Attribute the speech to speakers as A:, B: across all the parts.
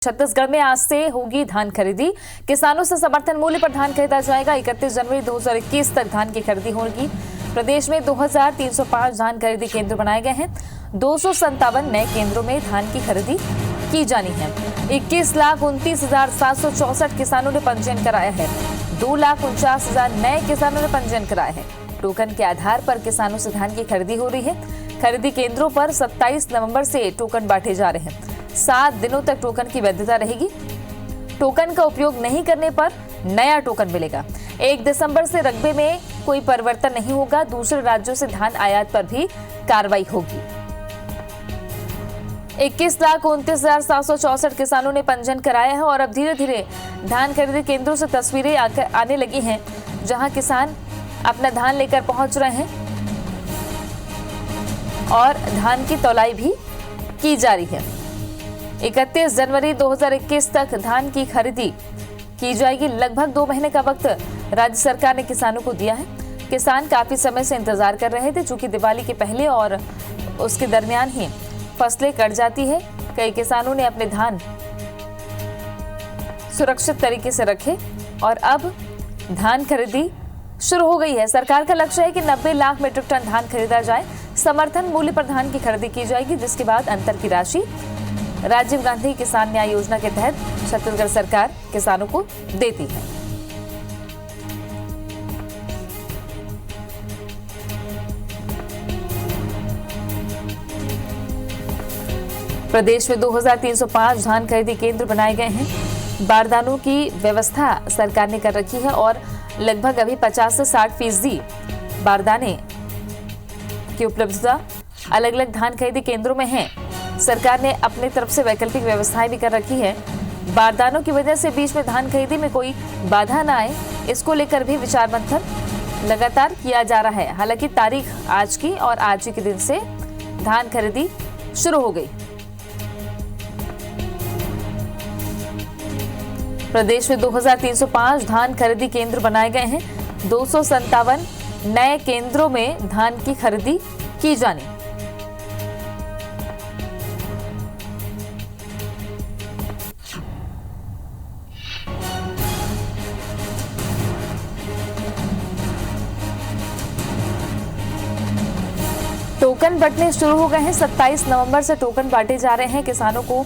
A: छत्तीसगढ़ में आज से होगी धान खरीदी। किसानों से समर्थन मूल्य पर धान खरीदा जाएगा। 31 जनवरी 2021 तक धान की खरीदी होगी। प्रदेश में 2305 धान खरीदी केंद्र बनाए गए हैं। 257 नए केंद्रों में धान की खरीदी की जानी है। 21,29,764 किसानों ने पंजीयन कराया है। 2,49,000 नए किसानों ने पंजीयन कराया है। टोकन के आधार पर किसानों से धान की खरीदी हो रही है। खरीदी केंद्रों पर 27 नवंबर से टोकन बांटे जा रहे हैं। 7 दिनों तक टोकन की वैधता रहेगी। टोकन का उपयोग नहीं करने पर नया टोकन मिलेगा। 1 दिसंबर से रकबे में कोई परिवर्तन नहीं होगा। दूसरे राज्यों से धान आयात पर भी कार्रवाई होगी। 21,29,764 किसानों ने पंजीयन कराया है और अब धीरे धीरे धान खरीदी केंद्रों से तस्वीरें आने लगी हैं, जहां किसान अपना धान लेकर पहुंच रहे हैं और धान की तौलाई भी की जा रही है। 31 जनवरी 2021 तक धान की खरीदी की जाएगी। लगभग 2 महीने का वक्त राज्य सरकार ने किसानों को दिया है। किसान काफी समय से इंतजार कर रहे थे, चूंकि दिवाली के पहले और उसके दरमियान ही फसलें कट जाती है। कई किसानों ने अपने धान सुरक्षित तरीके से रखे और अब धान खरीदी शुरू हो गई है। सरकार का लक्ष्य है कि 90 लाख मीट्रिक टन धान खरीदा जाए। समर्थन मूल्य पर धान की खरीदी की जाएगी, जिसके बाद अंतर की राशि राजीव गांधी किसान न्याय योजना के तहत छत्तीसगढ़ सरकार किसानों को देती है। प्रदेश में 2305 धान खरीदी केंद्र बनाए गए हैं। बारदानों की व्यवस्था सरकार ने कर रखी है और लगभग अभी 50 से 60% बारदाने की उपलब्धता अलग अलग धान खरीदी केंद्रों में है। सरकार ने अपनी तरफ से वैकल्पिक व्यवस्थाएं भी कर रखी है। बारदानों की वजह से बीच में धान खरीदी में कोई बाधा न आए, इसको लेकर भी विचार मंथन लगातार किया जा रहा है। हालांकि तारीख आज की और आज ही के दिन से धान खरीदी शुरू हो गई। प्रदेश में 2305 धान खरीदी केंद्र बनाए गए हैं। 257 नए केंद्रों में धान की खरीदी की जानी। टोकन बंटने शुरू हो गए हैं। 27 नवंबर से टोकन बांटे जा रहे हैं। किसानों को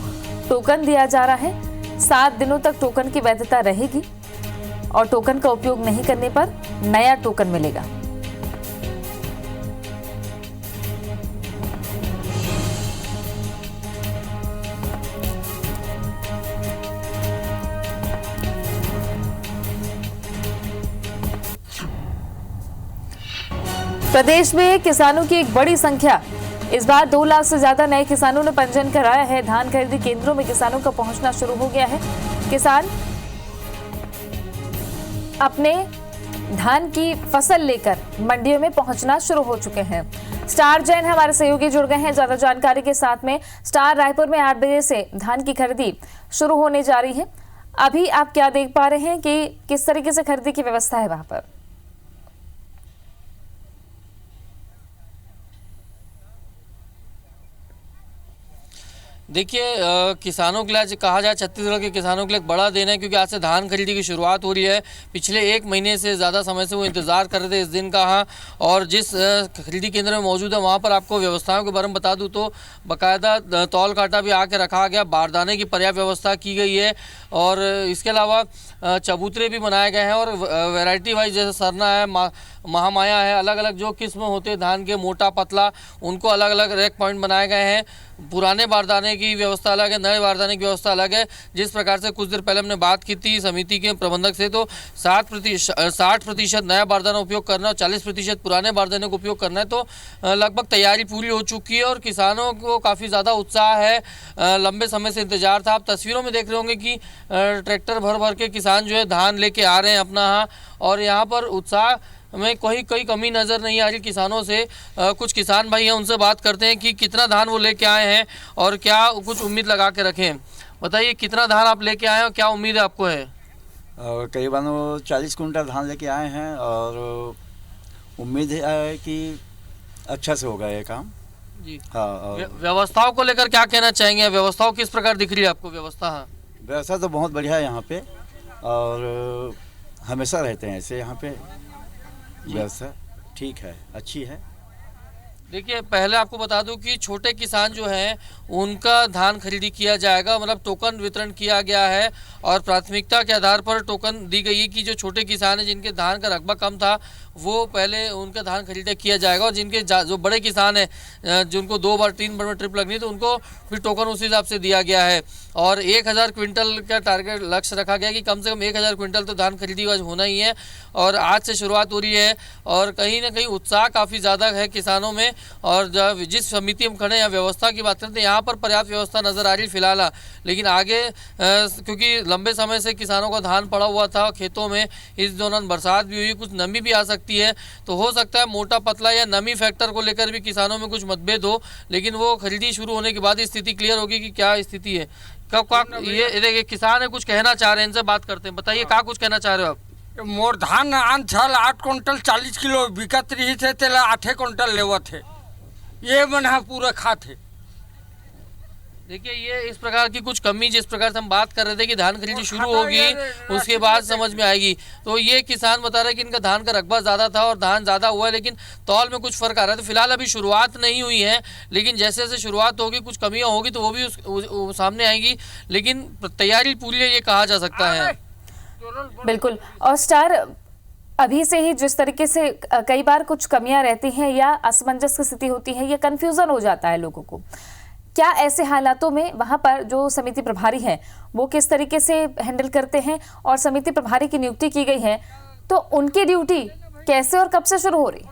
A: टोकन दिया जा रहा है। 7 दिनों तक टोकन की वैधता रहेगी और टोकन का उपयोग नहीं करने पर नया टोकन मिलेगा। प्रदेश में किसानों की एक बड़ी संख्या, इस बार 2 लाख से ज्यादा नए किसानों ने पंजीयन कराया है। धान खरीदी केंद्रों में किसानों का पहुंचना शुरू हो गया है। किसान अपने धान की फसल लेकर मंडियों में पहुंचना शुरू हो चुके हैं। स्टार जैन हमारे सहयोगी जुड़ गए हैं ज्यादा जानकारी के साथ में। स्टार, रायपुर में 8 बजे से धान की खरीदी शुरू होने जा रही है। अभी आप क्या देख पा रहे हैं कि किस तरीके से खरीदी की व्यवस्था है वहां पर?
B: देखिए, किसानों के लिए आज कहा जाए, छत्तीसगढ़ के किसानों के लिए एक बड़ा दिन है, क्योंकि आज से धान खरीदी की शुरुआत हो रही है। पिछले 1 महीने से ज़्यादा समय से वो इंतज़ार कर रहे थे इस दिन का। हाँ, और जिस खरीदी केंद्र में मौजूद है वहाँ पर आपको व्यवस्थाओं के बारे में बता दूँ तो बाकायदा तौल काटा भी आके रखा गया, बारदाने की पर्याप्त व्यवस्था की गई है और इसके अलावा चबूतरे भी बनाए गए हैं और वैरायटी वाइज जैसे सरना है, महामाया है, अलग अलग जो किस्म होते हैं धान के, मोटा पतला, उनको अलग अलग रैक पॉइंट बनाए गए हैं। पुराने बारदाने की व्यवस्था अलग है, नए बारदाने की व्यवस्था अलग है। जिस प्रकार से कुछ देर पहले हमने बात की थी समिति के प्रबंधक से, तो 60% नया बारदाना उपयोग करना और 40% पुराने बारदाने को उपयोग करना है। तो लगभग तैयारी पूरी हो चुकी है और किसानों को काफ़ी ज़्यादा उत्साह है। लंबे समय से इंतजार था। आप तस्वीरों में देख रहे होंगे कि ट्रैक्टर भर भर के किसान जो है धान लेके आ रहे हैं अपना यहाँ, और यहाँ पर उत्साह में कोई कमी नज़र नहीं आ रही किसानों से। कुछ किसान भाई हैं, उनसे बात करते हैं कि कितना धान वो लेके आए हैं और क्या कुछ उम्मीद लगा के रखे हैं। बताइए, कितना धान आप लेके आए हैं और क्या उम्मीद आपको है?
C: करीबन 40 कुंटल धान लेके आए हैं और उम्मीद है कि अच्छा से होगा ये काम।
B: जी।
C: हाँ।
B: व्यवस्थाओं को लेकर क्या कहना चाहेंगे? व्यवस्थाओं किस प्रकार दिख रही है आपको व्यवस्था? हाँ,
C: व्यवस्था तो बहुत बढ़िया है यहाँ पे, और हमेशा रहते हैं ऐसे यहाँ पे। व्यवस्था ठीक है, अच्छी है।
B: देखिए, पहले आपको बता दूं कि छोटे किसान जो हैं उनका धान खरीदी किया जाएगा, मतलब टोकन वितरण किया गया है और प्राथमिकता के आधार पर टोकन दी गई है कि जो छोटे किसान हैं जिनके धान का रकबा कम था वो पहले उनका धान खरीदा किया जाएगा, और जिनके जो बड़े किसान हैं जिनको 2 बार 3 बार में ट्रिप लगनी है तो उनको फिर टोकन उस हिसाब से दिया गया है। और 1000 क्विंटल का टारगेट लक्ष्य रखा गया कि कम से कम 1000 क्विंटल तो धान खरीदी आज होना ही है, और आज से शुरुआत हो रही है। और कहीं ना कहीं उत्साह काफ़ी ज़्यादा है किसानों में। और जिस समिति हम खड़े हैं, व्यवस्था की बात करते हैं, यहाँ पर पर्याप्त व्यवस्था नज़र आ रही फिलहाल, लेकिन आगे क्योंकि लंबे समय से किसानों का धान पड़ा हुआ था खेतों में, इस दौरान बरसात भी हुई, कुछ नमी भी आ सकती है, तो हो सकता है मोटा पतला या नमी फैक्टर को लेकर भी किसानों में कुछ मतभेद हो, लेकिन वो खरीदी शुरू होने के बाद स्थिति क्लियर होगी कि क्या स्थिति है। ये देखिए, किसान है, कुछ कहना चाह रहे हैं, इनसे बात करते हैं। बताइए, क्या कुछ कहना चाह रहे हो आप?
D: मोर धान आन छल 8 क्विंटल 40 किलो बिकत रही थे, तेला 8 क्विंटल लेवत है, ये मन पूरा खाते।
B: देखिए, ये इस प्रकार की कुछ कमी, जिस प्रकार से हम बात कर रहे थे कि धान खरीदी शुरू होगी उसके बाद समझ में आएगी, तो ये किसान बता रहे हैं कि इनका धान का रकबा ज़्यादा था और धान ज़्यादा हुआ है, लेकिन तौल में कुछ फ़र्क आ रहा है। तो फिलहाल अभी शुरुआत नहीं हुई है, लेकिन जैसे जैसे शुरुआत होगी कुछ कमियाँ होगी तो वो भी सामने आएंगी, लेकिन तैयारी पूरी है ये कहा जा सकता है।
A: बिल्कुल। और स्टार, अभी से ही जिस तरीके से कई बार कुछ कमियां रहती हैं या असमंजस की स्थिति होती है या कंफ्यूजन हो जाता है लोगों को, क्या ऐसे हालातों में वहां पर जो समिति प्रभारी है वो किस तरीके से हैंडल करते हैं? और समिति प्रभारी की नियुक्ति की गई है तो उनकी ड्यूटी कैसे और कब से शुरू हो रही?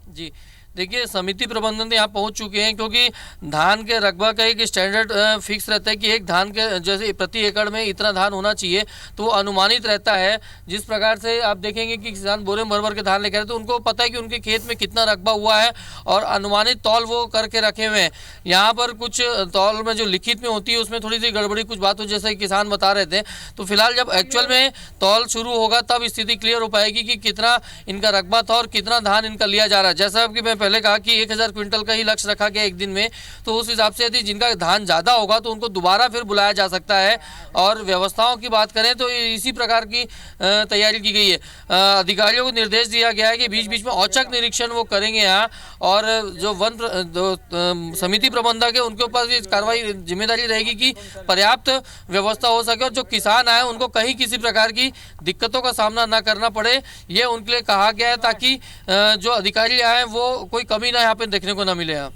B: जी देखिए, समिति प्रबंधन यहाँ पहुँच चुके हैं, क्योंकि धान के रकबा का एक स्टैंडर्ड फिक्स रहता है कि एक धान के जैसे प्रति एकड़ में इतना धान होना चाहिए, तो वो अनुमानित रहता है। जिस प्रकार से आप देखेंगे कि किसान बोरे भर भर के धान लेकर, तो उनको पता है कि उनके खेत में कितना रकबा हुआ है और अनुमानित तौल वो करके रखे हुए हैं। यहाँ पर कुछ तौल में जो लिखित में होती है उसमें थोड़ी सी गड़बड़ी कुछ बात हो, जैसे किसान बता रहे थे। तो फिलहाल जब एक्चुअल में तौल शुरू होगा तब स्थिति क्लियर हो पाएगी कि कितना इनका रकबा था और कितना धान इनका लिया जा रहा है। जैसा कि मैं पहले कहा कि 1000 क्विंटल का ही लक्ष्य रखा गया एक दिन में, तो उस हिसाब से यदि जिनका धान ज़्यादा होगा तो उनको दोबारा फिर बुलाया जा सकता है। और व्यवस्थाओं की बात करें तो इसी प्रकार की तैयारी की गई है। अधिकारियों को निर्देश दिया गया है कि बीच बीच में औचक निरीक्षण वो करेंगे यहाँ, और जो समिति प्रबंधक है उनके ऊपर भी कार्रवाई जिम्मेदारी रहेगी कि पर्याप्त व्यवस्था हो सके और जो किसान आए उनको कहीं किसी प्रकार की दिक्कतों का सामना ना करना पड़े, ये उनके लिए कहा गया है, ताकि जो अधिकारी आए वो कोई कमी ना यहाँ पे देखने को ना मिले। आप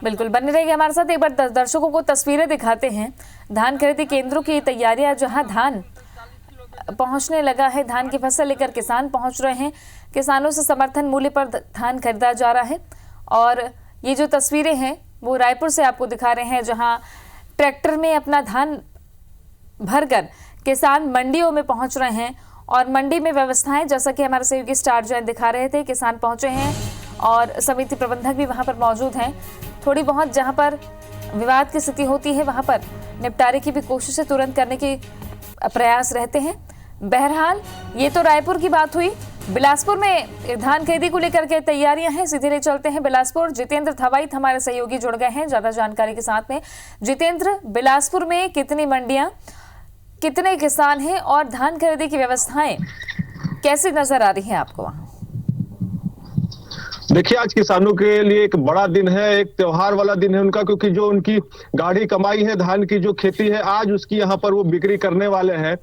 A: बिल्कुल बने रहिए हमारे साथ। एक बार दर्शकों को तस्वीरें दिखाते हैं धान खरीदी केंद्रों की तैयारियां, जहां धान पहुंचने लगा है, धान की फसल लेकर किसान पहुंच रहे हैं, किसानों से समर्थन मूल्य पर धान खरीदा जा रहा है। और ये जो तस्वीरें हैं वो रायपुर से आपको दिखा रहे हैं, जहां ट्रैक्टर में अपना धान भरकर किसान मंडियों में पहुंच रहे हैं। और मंडी में व्यवस्थाएं, जैसा कि हमारे सहयोगी स्टार जैन दिखा रहे थे, किसान पहुंचे हैं और समिति प्रबंधक भी वहां पर मौजूद हैं। थोड़ी बहुत जहां पर विवाद की स्थिति होती है वहां पर निपटारे की भी कोशिशें तुरंत करने के प्रयास रहते हैं। बहरहाल ये तो रायपुर की बात हुई। बिलासपुर में धान खरीदी को लेकर के तैयारियां हैं, सीधे ले चलते हैं बिलासपुर। जितेंद्र थवाईत हमारे सहयोगी जुड़ गए हैं ज्यादा जानकारी के साथ में। जितेंद्र, बिलासपुर में कितनी मंडियां, कितने किसान हैं और धान खरीदी की व्यवस्थाएं कैसी नजर आ रही हैं आपको वहां?
E: देखिए, आज किसानों के लिए एक बड़ा दिन है, एक त्योहार वाला दिन है उनका, क्योंकि जो उनकी गाढ़ी कमाई है, धान की जो खेती है, आज उसकी यहाँ पर वो बिक्री करने वाले हैं।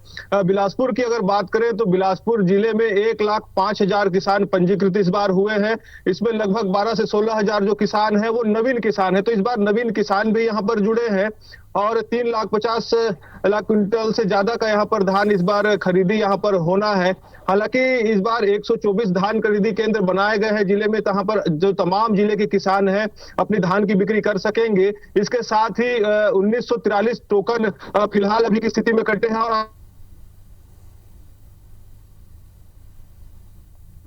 E: बिलासपुर की अगर बात करें तो बिलासपुर जिले में 1,05,000 किसान पंजीकृत इस बार हुए हैं। इसमें लगभग 12 से 16 हजार जो किसान है वो नवीन किसान है, तो इस बार नवीन किसान भी यहाँ पर जुड़े हैं। और 3,50,000 क्विंटल से ज्यादा का यहाँ पर धान इस बार खरीदी यहाँ पर होना है। हालांकि इस बार 124 धान खरीदी केंद्र बनाए गए हैं जिले में, यहाँ पर जो तमाम जिले के किसान हैं अपनी धान की बिक्री कर सकेंगे। इसके साथ ही 1943 टोकन फिलहाल अभी की स्थिति में कटे हैं। और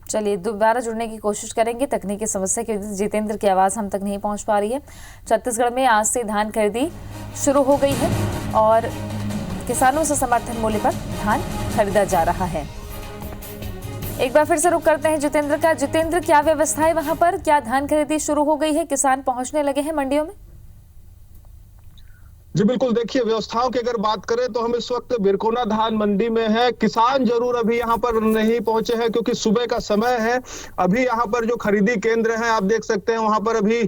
A: चलिए दोबारा जुड़ने की कोशिश करेंगे, तकनीकी समस्या की वजह से जितेंद्र की आवाज़ हम तक नहीं पहुंच पा रही है। छत्तीसगढ़ में आज से धान खरीदी शुरू हो गई है और किसानों से समर्थन मूल्य पर धान खरीदा जा रहा है। एक बार फिर से रुक करते हैं जितेंद्र का। जितेंद्र, क्या व्यवस्था है वहां पर? क्या धान खरीदी शुरू हो गई है? किसान पहुंचने लगे हैं मंडियों में?
E: जी बिल्कुल, देखिए व्यवस्थाओं की अगर बात करें तो हम इस वक्त बिरकोना धान मंडी में है। किसान जरूर अभी यहाँ पर नहीं पहुंचे हैं क्योंकि सुबह का समय है। अभी यहाँ पर जो खरीदी केंद्र हैं आप देख सकते हैं, वहां पर अभी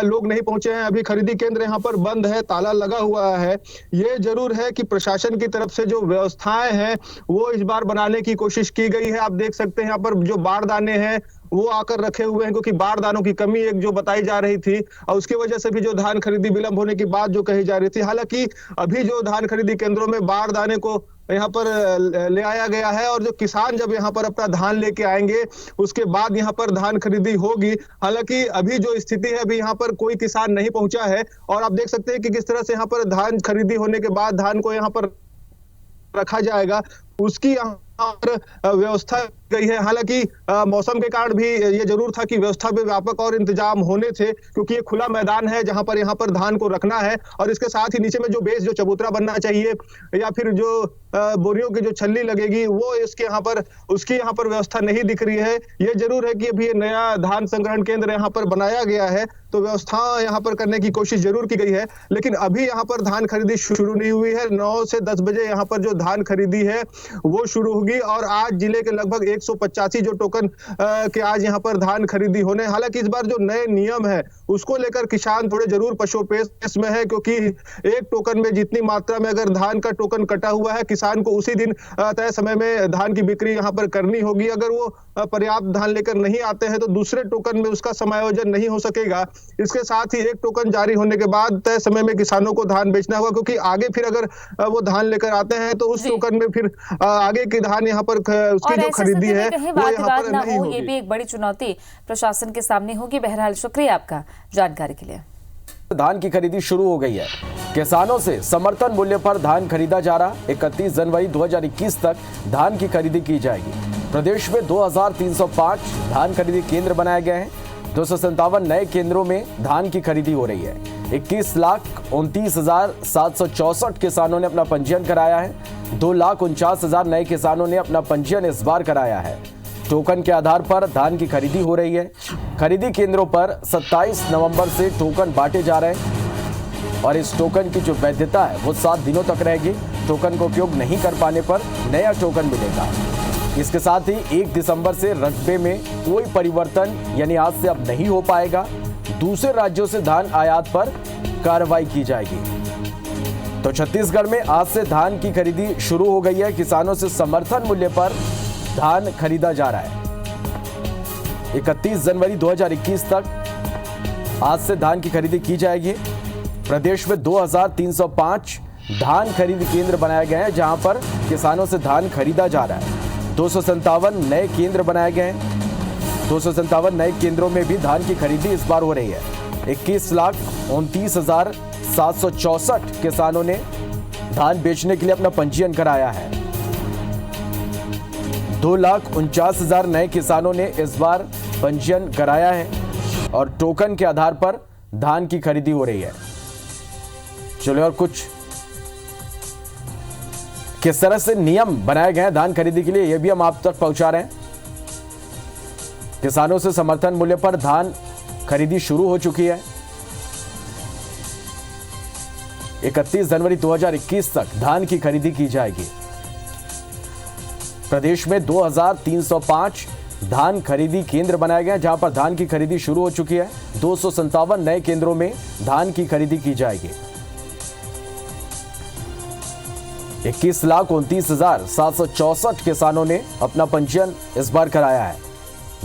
E: लोग नहीं पहुंचे हैं। अभी खरीदी केंद्र यहाँ पर बंद है, ताला लगा हुआ है। ये जरूर है कि प्रशासन की तरफ से जो व्यवस्थाएं हैं वो इस बार बनाने की कोशिश की गई है। आप देख सकते हैं यहाँ पर जो बारदाने हैं वो आकर रखे हुए हैं, क्योंकि बारदानों की कमी एक जो बताई जा रही थी और उसकी वजह से भी जो धान खरीदी विलंब होने की बात जो कही जा रही थी। हालांकि अभी जो धान खरीदी केंद्रों में बारदाने को यहाँ पर ले आया गया है और जो किसान जब यहाँ पर अपना धान लेके आएंगे उसके बाद यहाँ पर धान खरीदी होगी। हालांकि अभी जो स्थिति है, अभी यहाँ पर कोई किसान नहीं पहुंचा है और आप देख सकते हैं कि किस तरह से यहाँ पर धान खरीदी होने के बाद धान को यहाँ पर रखा जाएगा, उसकी यहाँ पर व्यवस्था गई है। हालांकि मौसम के कारण भी ये जरूर था कि व्यवस्था में व्यापक और इंतजाम होने थे, क्योंकि ये खुला मैदान है जहां पर यहाँ पर धान को रखना है और इसके साथ ही नीचे में जो बेस जो चबूतरा बनना चाहिए या फिर जो बोरियों की जो छल्ली लगेगी वो इसके यहाँ पर उसकी यहाँ पर व्यवस्था नहीं दिख रही है। ये जरूर है कि अभी ये नया धान संग्रहण केंद्र यहाँ पर बनाया गया है तो व्यवस्था यहाँ पर करने की कोशिश जरूर की गई है, लेकिन अभी यहाँ पर धान खरीदी शुरू नहीं हुई है। 9 से 10 बजे यहाँ पर जो धान खरीदी है वो शुरू होगी और आज जिले के लगभग 185 जो टोकन के आज यहाँ पर धान खरीदी होने। हालांकि इस बार जो नए नियम है उसको लेकर किसान थोड़े जरूर पशोपेश में है, क्योंकि एक टोकन में जितनी मात्रा में अगर धान का टोकन कटा हुआ है किसान को उसी दिन तय समय में धान की बिक्री यहाँ पर करनी होगी। अगर वो पर्याप्त धान लेकर नहीं आते हैं तो दूसरे टोकन में उसका समायोजन नहीं हो सकेगा। इसके साथ ही एक टोकन जारी होने के बाद तय समय में किसानों को धान बेचना होगा, क्योंकि आगे फिर अगर वो धान लेकर आते हैं तो उस टोकन में फिर आगे की धान यहाँ पर उसकी जो खरीदी है वो यहाँ पर नहीं होगी।
A: ये भी एक बड़ी चुनौती प्रशासन के सामने होगी। बहरहाल शुक्रिया आपका जानकारी के लिए।
F: धान की खरीदी शुरू हो गई है। किसानों से समर्थन मूल्य पर धान खरीदा जा रहा। 31 जनवरी 2021 तक धान की खरीदी की जाएगी। प्रदेश में 2305 धान खरीदी केंद्र बनाए गए हैं। 257 नए केंद्रों में धान की खरीदी हो रही है। 21,29,764 किसानों ने अपना पंजीयन कराया है। 2,49,000 नए किसानों ने अपना पंजीयन इस बार कराया है। टोकन के आधार पर धान की खरीदी हो रही है। खरीदी केंद्रों पर 27 नवंबर से टोकन बांटे जा रहे हैं और इस टोकन की जो वैधता है वो 7 दिनों तक रहेगी। टोकन का उपयोग नहीं कर पाने पर नया टोकन मिलेगा। इसके साथ ही 1 दिसंबर से रकबे में कोई परिवर्तन यानी आज से अब नहीं हो पाएगा। दूसरे राज्यों से धान आयात पर कार्रवाई की जाएगी। तो छत्तीसगढ़ में आज से धान की खरीदी शुरू हो गई है। किसानों से समर्थन मूल्य पर धान खरीदा जा रहा है। 31 जनवरी 2021 तक आज से धान की खरीदी की जाएगी। प्रदेश में 2305 धान खरीद केंद्र बनाए गए हैं जहां पर किसानों से धान खरीदा जा रहा है। 257 नए केंद्र बनाए गए हैं। 257 नए केंद्रों में भी धान की खरीदी इस बार हो रही है। 21,29,764 किसानों ने धान बेचने के लिए अपना पंजीयन कराया है। 2,49,000 नए किसानों ने इस बार पंजीयन कराया है और टोकन के आधार पर धान की खरीदी हो रही है। चलिए और कुछ किस तरह से नियम बनाए गए हैं धान खरीदी के लिए ये भी हम आप तक पहुंचा रहे हैं। किसानों से समर्थन मूल्य पर धान खरीदी शुरू हो चुकी है। 31 जनवरी 2021 तक धान की खरीदी की जाएगी। प्रदेश में 2305 धान खरीदी केंद्र बनाए गए हैं जहां पर धान की खरीदी शुरू हो चुकी है। 257 नए केंद्रों में धान की खरीदी की जाएगी। 21,29,764 किसानों ने अपना पंजीयन इस बार कराया है।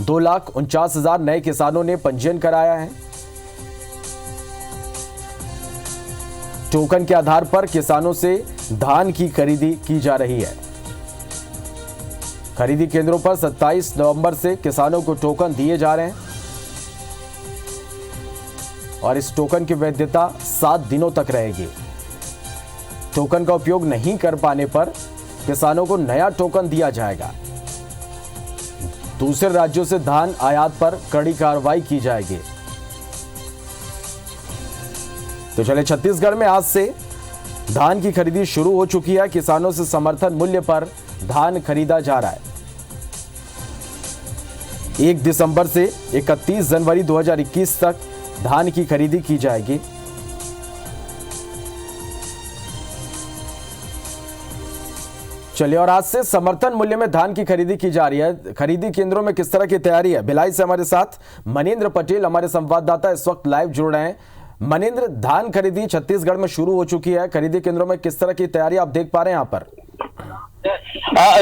F: 2,49,000 नए किसानों ने पंजीयन कराया है। टोकन के आधार पर किसानों से धान की खरीदी की जा रही है। खरीदी केंद्रों पर 27 नवंबर से किसानों को टोकन दिए जा रहे हैं और इस टोकन की वैधता 7 दिनों तक रहेगी। टोकन का उपयोग नहीं कर पाने पर किसानों को नया टोकन दिया जाएगा। दूसरे राज्यों से धान आयात पर कड़ी कार्रवाई की जाएगी। तो चले छत्तीसगढ़ में आज से धान की खरीदी शुरू हो चुकी है। किसानों से समर्थन मूल्य पर धान खरीदा जा रहा है। 1 दिसंबर से 31 जनवरी 2021 तक धान की खरीदी की जाएगी। चलिए, और आज से समर्थन मूल्य में धान की खरीदी की जा रही है। खरीदी केंद्रों में किस तरह की तैयारी है, भिलाई से हमारे साथ मनींद्र पटेल हमारे संवाददाता इस वक्त लाइव जुड़ रहे हैं। मनींद्र, धान खरीदी छत्तीसगढ़ में शुरू हो चुकी है, खरीदी केंद्रों में किस तरह की तैयारी आप देख पा रहे हैं यहाँ पर?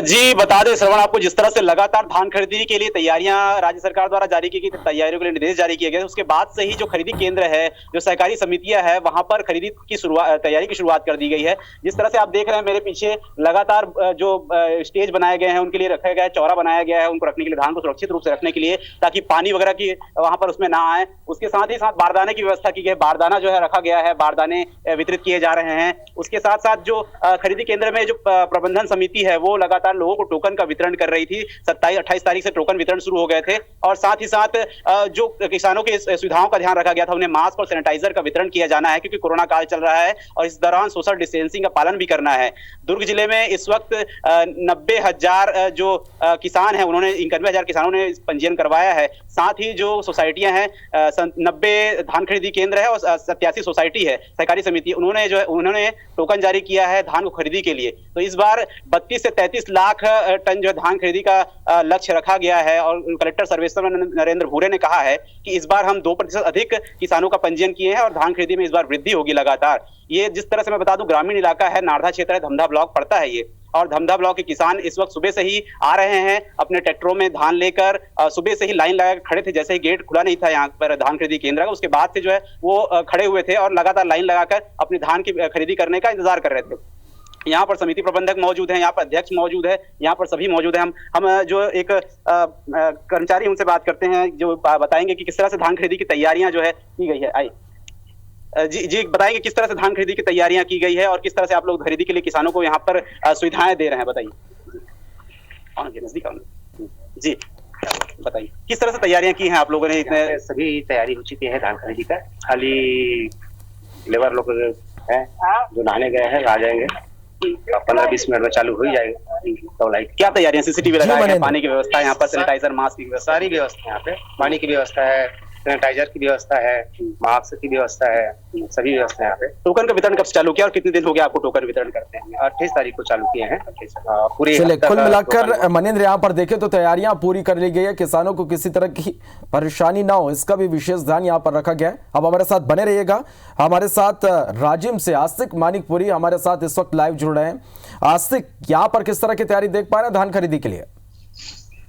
G: जी बता दें श्रवण आपको, जिस तरह से लगातार धान खरीदी के लिए तैयारियां राज्य सरकार द्वारा जारी की गई, तैयारियों के लिए निर्देश जारी किए गए, उसके बाद से ही जो खरीदी केंद्र है, जो सहकारी समितियां है, वहां पर खरीदी की तैयारी की शुरुआत कर दी गई है। जिस तरह से आप देख रहे हैं मेरे पीछे लगातार जो स्टेज बनाए गए हैं उनके लिए रखा गया है, चौरा बनाया गया है उनको रखने के लिए, धान को सुरक्षित रूप से रखने के लिए, ताकि पानी वगैरह की वहां पर उसमें ना आए। उसके साथ ही साथ बारदाने की व्यवस्था की गई, बारदाना जो है रखा गया है, बारदाने वितरित किए जा रहे हैं। उसके साथ साथ जो खरीदी केंद्र में जो प्रबंधन समिति है वो लगातार लोगों को टोकन का वितरण कर रही थी। 27-28 तारीख से टोकन वितरण शुरू हो गए थे, और साथ ही साथ जो किसानों की सुविधाओं का ध्यान रखा गया था, उन्हें मास्क और सैनिटाइजर का वितरण किया जाना है, क्योंकि कोरोना काल चल रहा है और इस दौरान सोशल डिस्टेंसिंग का पालन भी करना है। दुर्ग जिले में इस वक्त 90,000 जो किसान हैं, उन्होंने 91,000 किसानों ने पंजीयन करवाया है। साथ ही जो सोसाइटियां हैं, 90 धान खरीदी केंद्र है और 87 सोसाइटी है सहकारी समिति, उन्होंने टोकन जारी किया है धान को खरीदी के लिए। तो इस बार 32 से 33 लाख टन जो धान खरीदी का लक्ष्य रखा गया है, और कलेक्टर सर्वेश्वर नरेंद्र भूरे ने कहा है कि इस बार हम 2% अधिक किसानों का पंजीयन किए हैं और धान खरीदी में इस बार वृद्धि होगी लगातार। ये जिस तरह से मैं बता दूं, ग्रामीण इलाका है, नारधा क्षेत्र है, धमधा ब्लॉक पड़ता है ये, और धमधा ब्लॉक के किसान इस वक्त सुबह से ही आ रहे हैं अपने ट्रैक्टरों में धान लेकर। सुबह से ही लाइन लगा खड़े थे, जैसे ही गेट खुला नहीं था यहाँ पर धान खरीदी केंद्र का, उसके बाद से जो है वो खड़े हुए थे और लगातार लाइन लगाकर अपनी धान की खरीदी करने का इंतजार कर रहे थे। यहाँ पर समिति प्रबंधक मौजूद हैं, यहाँ पर अध्यक्ष मौजूद है, यहाँ पर सभी मौजूद हैं। हम जो एक कर्मचारी उनसे बात करते हैं जो बताएंगे कि किस तरह से धान खरीदी की तैयारियां जो है की गई है। आइए जी बताएंगे किस तरह से धान खरीदी की तैयारियां की गई है और किस तरह से आप लोग खरीदी के लिए किसानों को यहाँ पर सुविधाएं दे रहे हैं, बताइए। जी बताइए किस तरह से तैयारियां की हैं आप लोगों ने? इतने
H: सभी तैयारी हो चुकी है धान खरीदी का, खाली लेबर लोग है जो नहाने गए हैं, आ जाएंगे 15-20 मिनट में चालू हो ही जाएगा। तो लाइक
G: क्या तैयारियां? सीसीटीवी लगाए हैं, पानी की व्यवस्था यहाँ पर, सैनिटाइजर, मास्क की व्यवस्था,
H: सारी व्यवस्था यहाँ पे, पानी की व्यवस्था है, सैनिटाइजर की व्यवस्था है, मास्क की व्यवस्था है, सभी व्यवस्था यहाँ पे।
G: टोकन का वितरण कब से चालू किया और कितने दिन हो गया आपको टोकन वितरण करते हैं?
H: 28 तारीख को चालू किए हैं पूरी।
F: चलिए, कुल मिलाकर मनींद्र यहाँ पर देखें तो तैयारियां पूरी कर ली गई है, किसानों को किसी तरह की परेशानी ना हो इसका भी विशेष ध्यान यहाँ पर रखा गया है। अब हमारे साथ बने रहिएगा। हमारे साथ राजिम से आस्तिक मानिकपुरी हमारे साथ इस वक्त लाइव जुड़ रहे हैं। आस्तिक, यहाँ पर किस तरह की तैयारी देख पा रहे हैं धान खरीदी के लिए?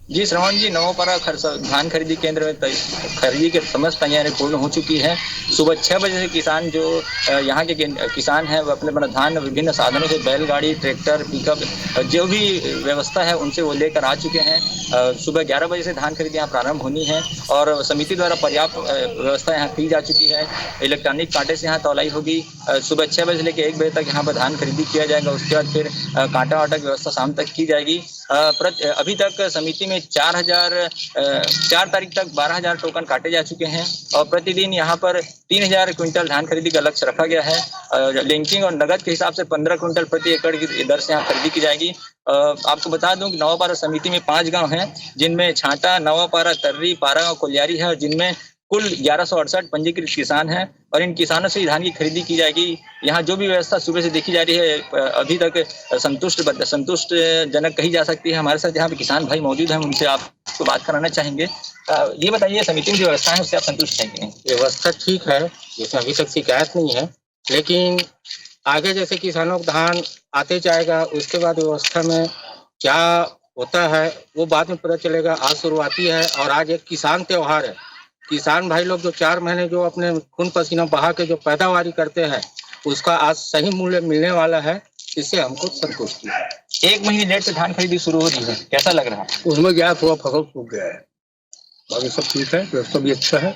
I: जी श्रवण जी, नवपारा धान खरीदी केंद्र में खरीदी के समस्त तैयारी पूर्ण हो चुकी है। सुबह 6 बजे से किसान जो यहाँ के किसान हैं वो अपने धान विभिन्न साधनों से, बैलगाड़ी, ट्रैक्टर, पिकअप, जो भी व्यवस्था है उनसे वो लेकर आ चुके हैं। सुबह 11 बजे से धान खरीदी यहाँ प्रारंभ होनी है और समिति द्वारा पर्याप्त व्यवस्था यहाँ की जा चुकी है। इलेक्ट्रॉनिक कांटे से यहाँ तौलाई होगी। सुबह 6 बजे से लेकर 1 बजे तक यहाँ पर धान खरीदी किया जाएगा। उसके बाद फिर कांटा वाटा की व्यवस्था शाम तक की जाएगी। अभी तक समिति में 4 तारीख तक 12,000 टोकन काटे जा चुके हैं और प्रतिदिन यहाँ पर 3,000 क्विंटल धान खरीदी का लक्ष्य रखा गया है। लिंकिंग और नगद के हिसाब से 15 क्विंटल प्रति एकड़ की दर से यहाँ खरीदी की जाएगी। आपको बता दूं कि नवापारा समिति में 5 गांव हैं, जिनमें छाटा, नवापारा, तर्री, पारागांव, कोलियारी है, जिनमें कुल 1168 पंजीकृत किसान हैं और इन किसानों से धान की खरीदी की जाएगी। यहाँ जो भी व्यवस्था सुबह से देखी जा रही है अभी तक संतुष्टजनक कही जा सकती है। हमारे साथ यहाँ पे किसान भाई मौजूद हैं, उनसे आपको बात कराना चाहेंगे। ये बताइए, समिति में जो व्यवस्था है उससे आप संतुष्ट हैं कि नहीं?
H: व्यवस्था ठीक है, जैसे अभी तक शिकायत नहीं है, लेकिन आगे जैसे किसानों को धान आते जाएगा उसके बाद व्यवस्था में क्या होता है वो बाद में पता चलेगा। आज शुरुआती है और आज एक किसान त्योहार है। किसान भाई लोग जो 4 महीने जो अपने खून पसीना बहा के जो पैदावारी करते हैं उसका आज सही मूल्य मिलने वाला है, इससे हमको संतुष्टि है।
I: 1 महीने लेट से धान खरीदी शुरू हो रही है, कैसा लग रहा है?
H: उसमें क्या थोड़ा फसल सूख गया है, बाकी सब ठीक है, व्यवस्था भी अच्छा है,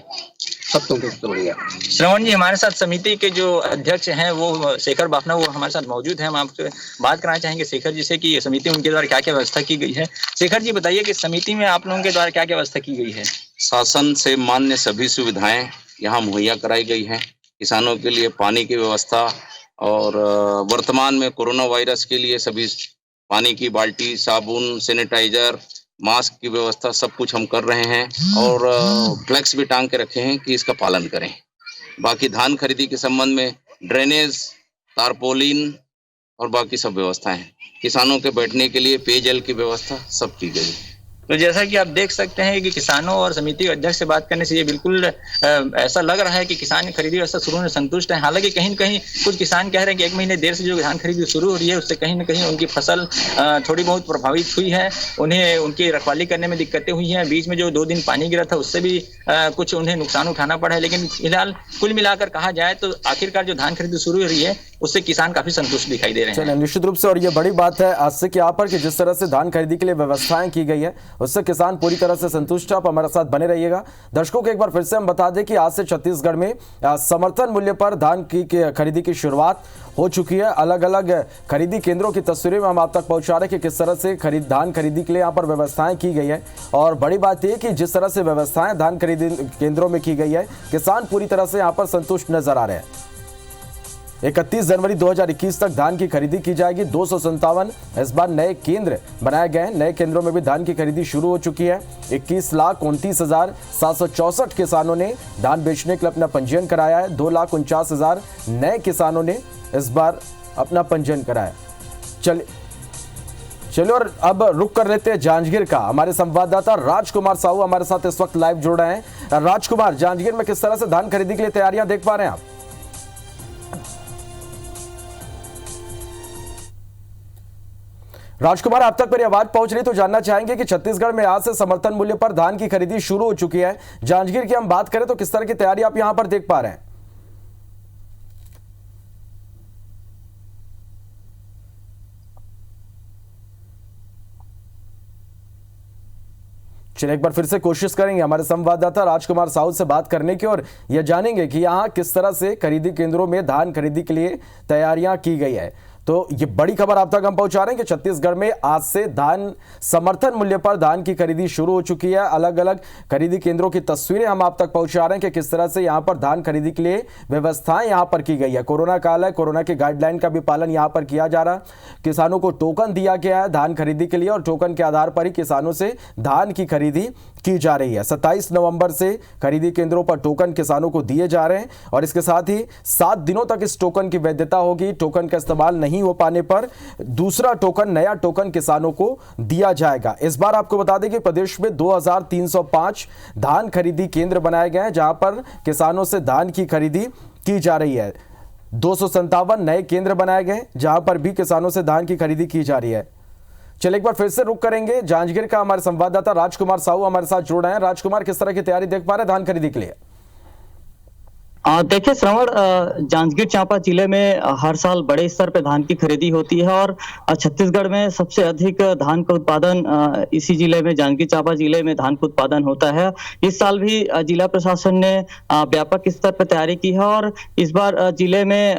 H: सब संतुष्ट बढ़िया।
I: श्रवण जी, हमारे साथ समिति के जो अध्यक्ष हैं वो शेखर बाफना, वो हमारे साथ मौजूद हैं। हम आपसे बात कराना चाहेंगे शेखर जी से कि ये समिति उनके द्वारा क्या क्या व्यवस्था की गई है। शेखर जी बताइए कि समिति में आप लोगों के द्वारा क्या क्या व्यवस्था की गई है?
J: शासन से मान्य सभी सुविधाएं यहाँ मुहैया कराई गई हैं। किसानों के लिए पानी की व्यवस्था और वर्तमान में कोरोना वायरस के लिए सभी पानी की बाल्टी, साबुन, सैनिटाइजर मास्क की व्यवस्था सब कुछ हम कर रहे हैं और फ्लैक्स भी टांग के रखे हैं कि इसका पालन करें। बाकी धान खरीदी के संबंध में ड्रेनेज, तारपोलिन और बाकी सब व्यवस्थाएं हैं। किसानों के बैठने के लिए पेयजल की व्यवस्था सब की गई है।
I: तो जैसा कि आप देख सकते हैं कि किसानों और समिति के अध्यक्ष से बात करने से ये बिल्कुल ऐसा लग रहा है कि किसान खरीदी व्यवस्था शुरू होने संतुष्ट है। हालांकि कहीं न कहीं कुछ किसान कह रहे हैं कि 1 महीने देर से जो धान खरीदी शुरू हो रही है उससे कहीं न कहीं उनकी फसल थोड़ी बहुत प्रभावित हुई है। उन्हें उनकी रखवाली करने में दिक्कतें हुई हैं। बीच में जो 2 दिन पानी गिरा था उससे भी कुछ उन्हें नुकसान उठाना पड़ा है। लेकिन फिलहाल कुल मिलाकर कहा जाए तो आखिरकार जो धान खरीदी शुरू हो रही है उससे किसान काफी संतुष्ट दिखाई दे रहे हैं।
F: निश्चित रूप से, और ये बड़ी बात है आज से कि यहाँ पर कि जिस तरह से धान खरीदी के लिए व्यवस्थाएं की गई है उससे किसान पूरी तरह से संतुष्ट है। आप हमारे साथ बने रहिएगा। दर्शकों को एक बार फिर से हम बता दें कि आज से छत्तीसगढ़ में समर्थन मूल्य पर धान की खरीदी की शुरुआत हो चुकी है। अलग अलग खरीदी केंद्रों की तस्वीरें हम आप तक पहुंचा रहे हैं कि किस तरह से धान खरीदी के लिए यहाँ पर व्यवस्थाएं की गई है। और बड़ी बात यह कि जिस तरह से व्यवस्थाएं धान खरीदी केंद्रों में की गई है, किसान पूरी तरह से यहाँ पर संतुष्ट नजर आ रहे हैं। 31 जनवरी 2021 तक धान की खरीदी की जाएगी। 257 इस बार नए केंद्र बनाए गए हैं। नए केंद्रों में भी धान की खरीदी शुरू हो चुकी है। 21,29,764 किसानों ने धान बेचने के लिए अपना पंजीयन कराया है। 2,49,000 नए किसानों ने इस बार अपना पंजीयन कराया। चलिए और अब रुक कर लेते हैं जांजगीर का। हमारे संवाददाता राजकुमार साहू हमारे साथ इस वक्त लाइव जुड़ रहे हैं। राजकुमार, जांजगीर में किस तरह से धान खरीदी के लिए तैयारियां देख पा रहे हैं आप? राजकुमार, आप तक मेरी आवाज पहुंच रही तो जानना चाहेंगे कि छत्तीसगढ़ में आज से समर्थन मूल्य पर धान की खरीदी शुरू हो चुकी है। जांजगीर की हम बात करें तो किस तरह की तैयारी आप यहां पर देख पा रहे हैं? चलिए एक बार फिर से कोशिश करेंगे हमारे संवाददाता राजकुमार साहू से बात करने की और यह जानेंगे कि यहां किस तरह से खरीदी केंद्रों में धान खरीदी के लिए तैयारियां की गई है। तो ये बड़ी खबर आप तक हम पहुंचा रहे हैं कि छत्तीसगढ़ में आज से धान समर्थन मूल्य पर धान की खरीदी शुरू हो चुकी है। अलग अलग खरीदी केंद्रों की तस्वीरें हम आप तक पहुंचा रहे हैं कि किस तरह से यहां पर धान खरीदी के लिए व्यवस्थाएं यहां पर की गई है। कोरोना काल है, कोरोना के गाइडलाइन का भी पालन यहां पर किया जा रहा है। किसानों को टोकन दिया गया है धान खरीदी के लिए और टोकन के आधार पर ही किसानों से धान की खरीदी की जा रही है। 27 नवंबर से खरीदी केंद्रों पर टोकन किसानों को दिए जा रहे हैं और इसके साथ ही 7 दिनों तक इस टोकन की वैधता होगी। टोकन का इस्तेमाल नहीं हो पाने पर दूसरा टोकन, नया टोकन किसानों को दिया जाएगा। इस बार आपको बता दें कि प्रदेश में 2305 धान खरीदी केंद्र बनाए गए हैं जहां पर किसानों से धान की खरीदी की जा रही है। 257 नए केंद्र बनाए गए जहां पर भी किसानों से धान की खरीदी की जा रही है। चलिए एक बार फिर से रुक करेंगे जांजगीर का। हमारे संवाददाता राजकुमार साहू हमारे साथ जुड़ रहे हैं। राजकुमार, किस तरह की तैयारी देख पा रहे हैं धान खरीदी के लिए?
K: देखिए श्रवण, जांजगीर चांपा जिले में हर साल बड़े स्तर पे धान की खरीदी होती है और छत्तीसगढ़ में सबसे अधिक धान का उत्पादन इसी जिले में, जांजगीर चांपा जिले में धान का उत्पादन होता है। इस साल भी जिला प्रशासन ने व्यापक स्तर पर तैयारी की है और इस बार जिले में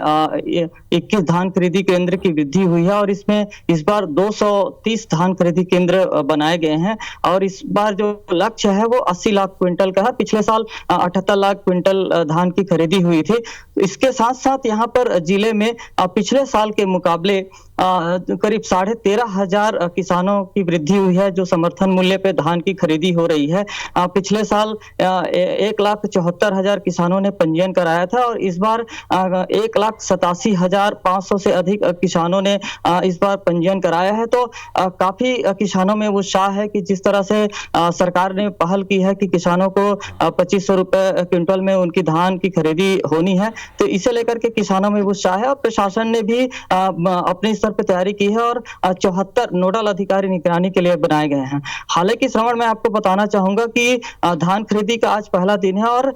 K: 21 धान खरीदी केंद्र की वृद्धि हुई है और इसमें इस बार 230 धान खरीदी केंद्र बनाए गए हैं और इस बार जो लक्ष्य है वो 80 लाख क्विंटल का है। पिछले साल 78 लाख क्विंटल धान की खरीदी हुई थी। इसके साथ साथ यहाँ पर जिले में पिछले साल के मुकाबले करीब 13,500 किसानों की वृद्धि हुई है जो समर्थन मूल्य पे धान की खरीदी हो रही है। पिछले साल 1,74,000 किसानों ने पंजीयन कराया था और इस बार 1,87,500 से अधिक किसानों ने इस बार पंजीयन कराया है। तो काफी किसानों में उत्साह है कि जिस तरह से सरकार ने पहल की है कि किसानों को 2500 रुपए क्विंटल में उनकी धान की खरीदी होनी है, तो इसे लेकर के किसानों में उत्साह है और प्रशासन ने भी अपने स्तर पर तैयारी की है और 74 नोडल अधिकारी निगरानी के लिए बनाए गए हैं। हालांकि श्रवण, मैं आपको बताना चाहूंगा कि धान खरीदी का आज पहला दिन है और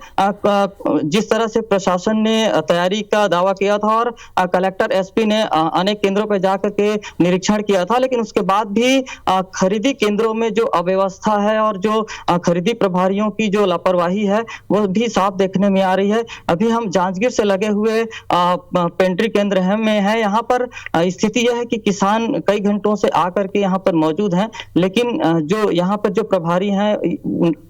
K: जिस तरह से प्रशासन ने तैयारी का दावा किया था और कलेक्टर एसपी ने अनेक केंद्रों पर जाकर के निरीक्षण किया था, लेकिन उसके बाद भी खरीदी केंद्रों में जो अव्यवस्था है और जो खरीदी प्रभारियों की जो लापरवाही है वो भी साफ देखने में आ रही है। अभी हम जांजगीर से लगे हुए पेंट्री केंद्र में है, यहाँ पर स्थिति यह है कि किसान कई घंटों से आकर के यहाँ पर मौजूद हैं, लेकिन जो यहाँ पर जो प्रभारी हैं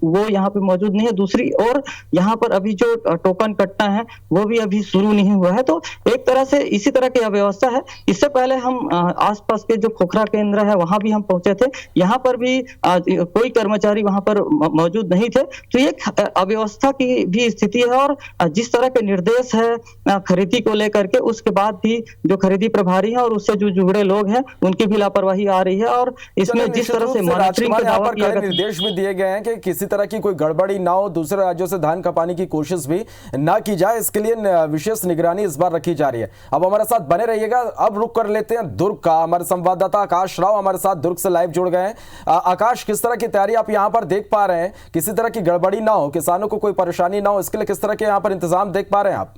K: वो यहाँ पे मौजूद नहीं है। दूसरी ओर यहाँ पर अभी जो टोकन कटना है वो भी अभी शुरू नहीं हुआ है। तो एक तरह से इसी तरह की अव्यवस्था है। इससे पहले हम आसपास के जो खोखरा केंद्र है वहां भी हम पहुंचे थे, यहाँ पर भी कोई कर्मचारी वहां पर मौजूद नहीं थे। तो ये अव्यवस्था की भी स्थिति है और जिस तरह के निर्देश है खरीदी को लेकर के, उसके बाद भी जो खरीदी प्रभारी है और उससे जो जुड़े लोग हैं उनकी भी लापरवाही आ रही है। और इसमें जिस तरह से मॉनिटरिंग का दावा किया गया,
F: निर्देश भी दिए गए हैं कि किसी तरह की कोई गड़बड़ी ना हो, दूसरे राज्यों से धान खपाने की कोशिश भी ना की जाए, इसके लिए विशेष निगरानी इस बार रखी जा रही है। अब हमारे साथ बने रहिएगा। अब रुक कर लेते हैं दुर्ग का। हमारे संवाददाता आकाश राव हमारे साथ दुर्ग से लाइव जुड़ गए हैं। आकाश, किस तरह की तैयारी आप यहां पर देख पा रहे हैं? किसी तरह की गड़बड़ी ना हो, किसानों को कोई परेशानी ना हो, इसके लिए किस तरह के यहां पर इंतजाम देख पा रहे हैं आप?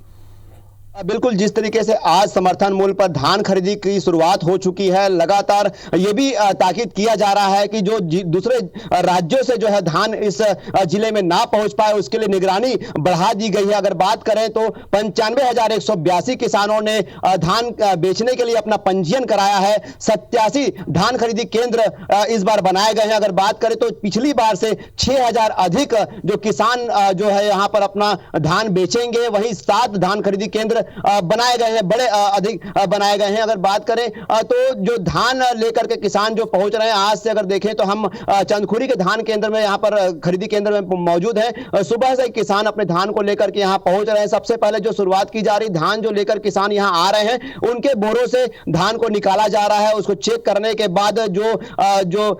L: बिल्कुल, जिस तरीके से आज समर्थन मूल्य पर धान खरीदी की शुरुआत हो चुकी है, लगातार ये भी ताकीद किया जा रहा है कि जो दूसरे राज्यों से जो है धान इस जिले में ना पहुंच पाए, उसके लिए निगरानी बढ़ा दी गई है। अगर बात करें तो 95,182 किसानों ने धान बेचने के लिए अपना पंजीयन कराया है। 87 धान खरीदी केंद्र इस बार बनाए गए हैं। अगर बात करें तो पिछली बार से 6,000 अधिक जो किसान जो है यहाँ पर अपना धान बेचेंगे। वहीं 7 धान खरीदी केंद्र बनाए गए हैं, बड़े अधिक बनाए गए हैं। अगर बात करें तो जो धान लेकर के किसान जो पहुंच रहे हैं, आज से अगर देखें तो हम चंदखुरी के धान केंद्र में यहाँ पर खरीदी केंद्र में मौजूद हैं। सुबह से किसान अपने धान को लेकर के यहाँ पहुंच रहे हैं। सबसे पहले जो शुरुआत की जा रही, धान जो लेकर किसान यहाँ आ रहे हैं उनके बोरों से धान को निकाला जा रहा है। उसको चेक करने के बाद जो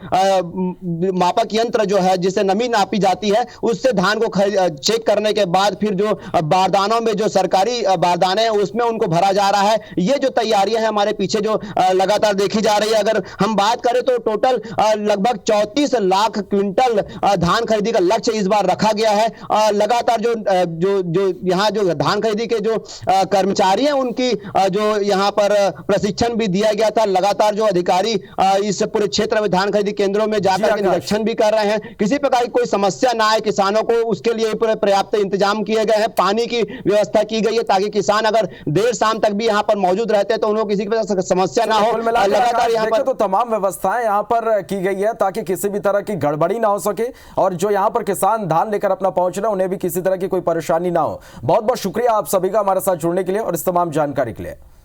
L: मापक यंत्र जो है जिससे नमी नापी जाती है, उससे धान को चेक करने के बाद फिर जो बारदानों में जो सरकारी बारदाने हैं उसमें उनको भरा जा रहा है। ये जो तैयारियां हैं हमारे पीछे जो लगातार देखी जा रही है। अगर हम बात करें तो टोटल लगभग 34 लाख क्विंटल धान खरीदी का लक्ष्य इस बार रखा गया है। लगातार जो यहाँ जो धान खरीदी के जो कर्मचारी हैं उनकी जो यहाँ पर प्रशिक्षण भी दिया गया था। लगातार जो अधिकारी इस पूरे क्षेत्र में धान खरीदी केंद्रों में जाकर के निरीक्षण भी कर रहे हैं। किसी प्रकार की कोई समस्या ना आए किसानों को, उसके लिए पर्याप्त इंतजाम किए गए हैं। पानी की व्यवस्था की गई है ताकि किसान अगर देर शाम तक भी यहाँ पर मौजूद रहते हैं तो उन्हें किसी की समस्या ना हो। लगातार यहाँ पर
F: तो तमाम व्यवस्थाएं यहाँ पर की गई है ताकि किसी भी तरह की गड़बड़ी ना हो सके और जो यहाँ पर किसान धान लेकर अपना पहुंच रहे हैं उन्हें भी किसी तरह की कोई परेशानी ना हो। बहुत बहुत शुक्रिया आप सभी का हमारे साथ जुड़ने के लिए और इस तमाम जानकारी के लिए।